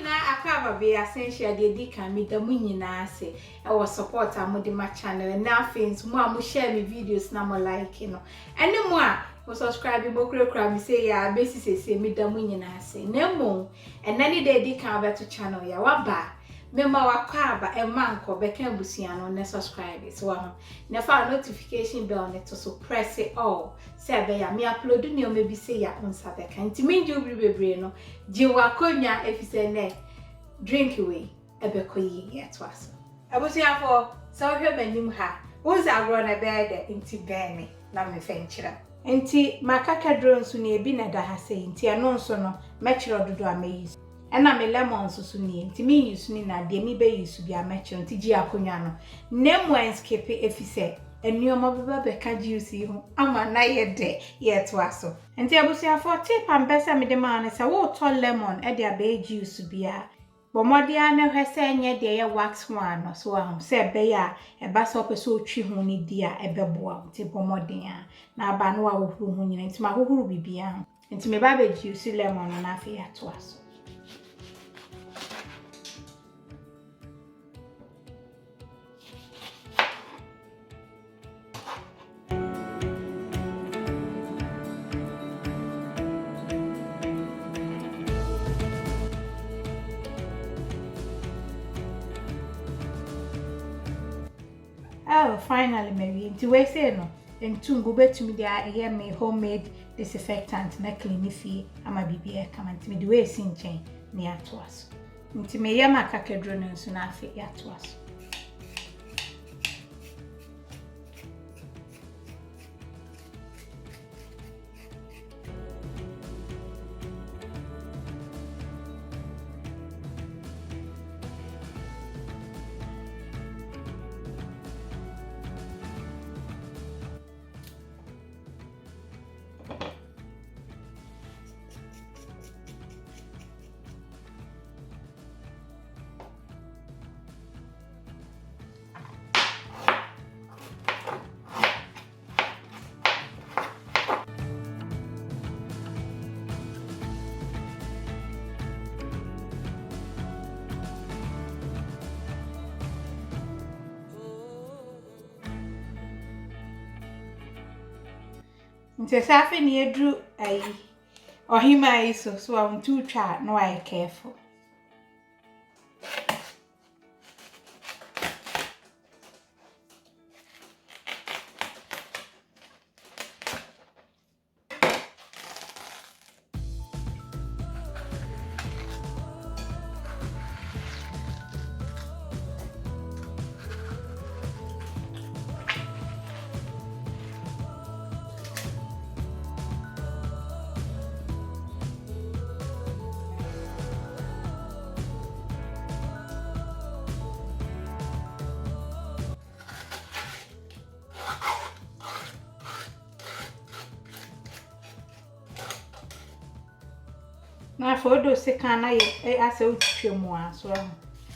nyina akaba be essential de di kan me da mu nyina ase e wo support amode ma channel na afins mu a mu share me videos na mo like no ene mu a mo subscribe mo kura me say ya besi sese me da mu nyina ase na mo enani de di kan ba to channel ya waba mema wakaba e manko be kan busia no ne subscribe so ho na fa notification bell ne to so press it all say be ya me upload ni o me bi say ya unsa be kan ti me nju bebre no ji wakonya efise ne drink away e be koyi ye to aso abusia for so hwe manim ha unsa agro na be de nti bene na me fenchira nti makaka drones no e bi na da ha sei nti eno nso no mechiro dodo ameyi ena me lemons so ni nti me use ni na de mi be use bia mechiro nti ji akonya no nemu enskip efise enuoma beba be ka juice ho ama na ye de ye to aso nti abusia for tip am besa me de ma ne se wo to lemon e de abe juice bia bomode ana hwese enye de ye wax one no so ahom se be ya e ba so peso otwi ho ni dia e beboa nti bomode a na aba no a wo huru ho nyina nti ma hohuru bibia nti me ba be juice lemon na afi ya to aso. Oh, finally, maybe. Nti we say no. Entungu betumi dia here me homemade disinfectant na clean fie ama bibia kama nti me de we si nchen ne ato aso. Nti me ye makakedro no nso na afi ato aso. Nti safi ni edru ayi ohima ayi so I want to try no I careful. Na for do se kana ye ase utwemu a so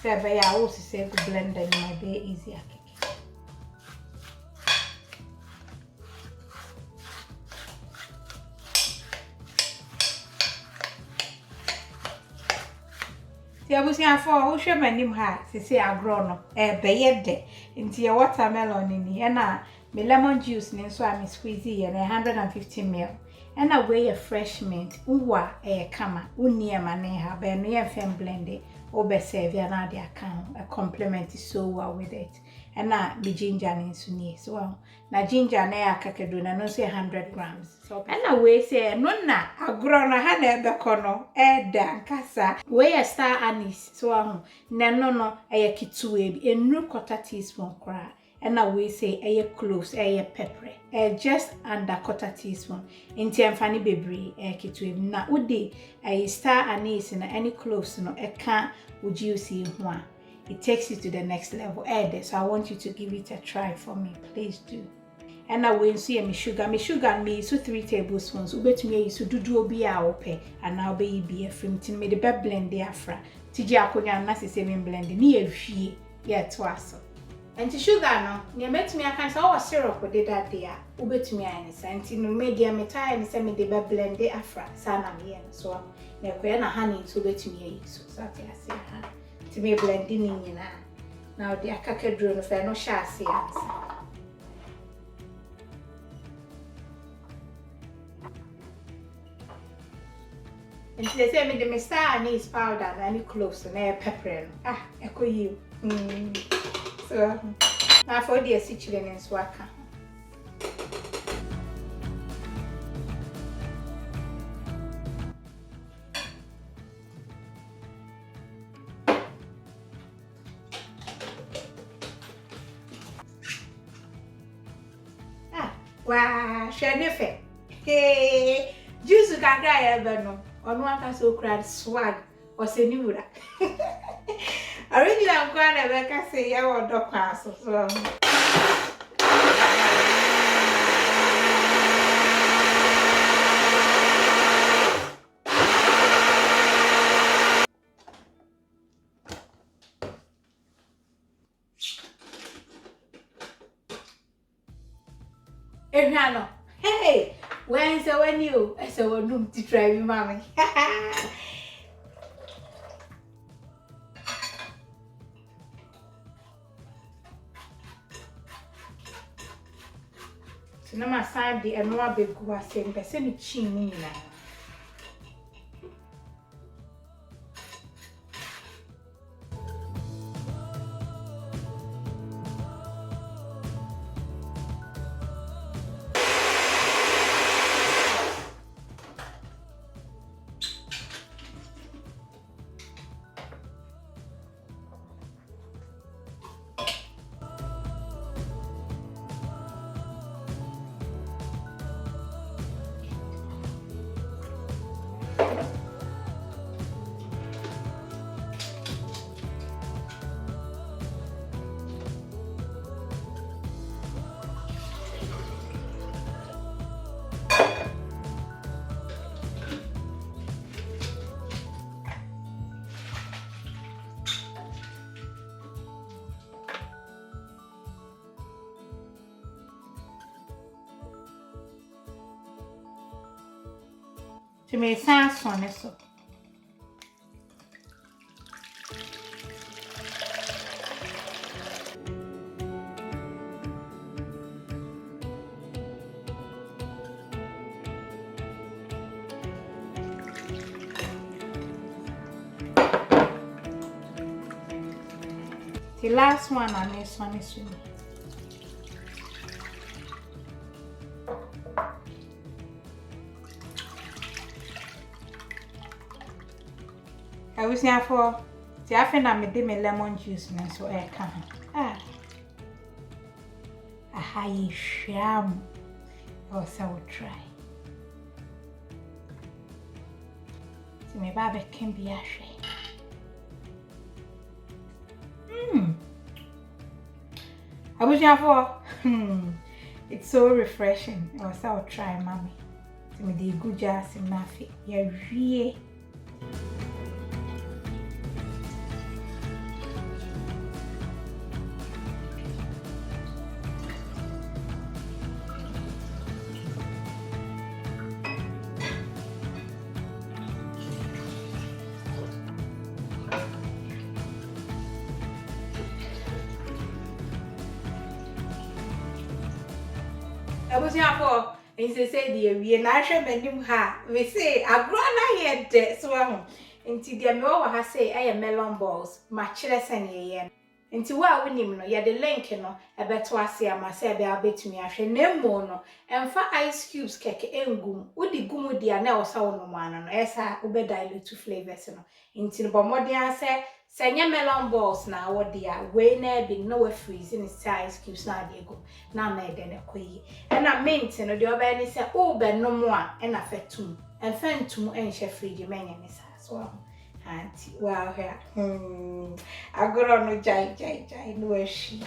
se be ya wo se go blender ni ma be easy akeke. Ti abusia for wo hwe manim ha se agro no be ye de nti ye watermelon ni e na me lemon juice ni so a me squeeze ye na 150 ml and away a fresh mint uwa kama uniema ne ha be no ye fem blend obe serve na de account a complement so well with it and na the ginger ni so ni so na ginger na ya kakedo na no say 100 grams so and away say no na agro na ha na ebe kono da nkasa we a star anise so na no kituwe bi enru quarter teaspoon kra and now we say cloves, pepper, just under quarter teaspoon. Inti amfani bebre, kitwe na udi star anise na any cloves no can't would you see one. It takes you to the next level. So I want you to give it a try for me, please do. And now we see me sugar me so 3 tablespoons. Ubet me is dudu obi a ope and now be a from tin me the be blend the afra. Tiji akonya na se me blend ni ehwie ye to aso. And sugar no, near met me a can say our syrup with that dear, ubet me any cent in media metai and send me the blend the afra, sana me so na koya na honey so betumi ayi so sati ase ha ti me blend ni nyina na odi akakaduro no fe no hya ase ansa nti they say me the star anise powder na any cloves na pepper no ekoyi so na for the asichire ne nso aka wow shenefe hey juice kakra ya be no onu aka so kra swag o se ni wura original kwa na be ka se ya wo do kwa so Ehano hey when so when you so wonum to try me mommy so na ma side the eno abegu ase mpese ni chin ni nyina to me sans on eso the last one on this one is me. I was here for the afternoon. I made me lemon juice and so I can. A high sham. Also, I will try. So my baby can be ashy. I was here for. It's so refreshing. Also, I'll try, mommy. So me the good jazz in my feet. Yeah, really. I was here for, and they say, dear, we are not sure many ha. We say, a grown yet dead, so until the Moa has say, I am melon balls, much less than a yen. Until what we name no, ya the link, no, a better was here, myself, I bet me, I shall name more, and 4 ice cubes cake and gum, would the gum with the anel sound no one, and as I obey dilute to flavors, no, until Bomodia say, Sanya melon balls now, what dear, way never no freezing its ice cubes now, Diego, now made then a quay. And I meant to know the other say, oh, but no more, and I fed two, and fend to and chef free the man and his as well. Auntie, wow, here, I got on no jai, no, she,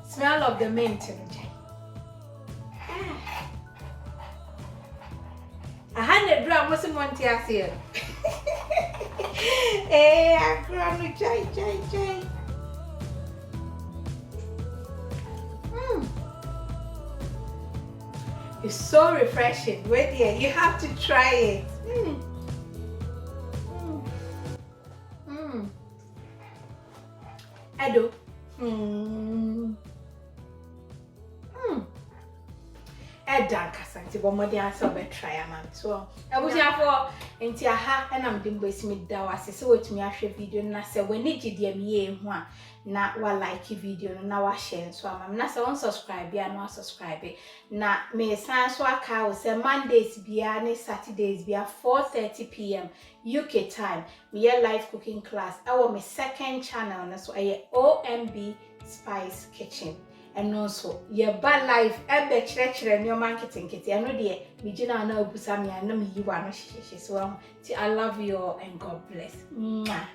smell of the mint, I had a drum was a Monty here. Eh, I got no jai. It's so refreshing. Wait here, you have to try it. Edo. Eda kasa nti bomode asa obetry am so ebusia for nti aha na mde mbesi me da wase se wetumi ahwe video na se wani gide me ye hu a na wa like video no na wa share so am na se won subscribe ya no subscribe na me san so aka o se Mondays bia ne Saturdays bia 4:30 p.m. UK time me ye live cooking class our my second channel na so OMB Spice Kitchen. And also, your bad life, ebe chere your marketing kitty. I know the Mijina na obusa me and no me you are no she so I love you all and God bless. Mwah.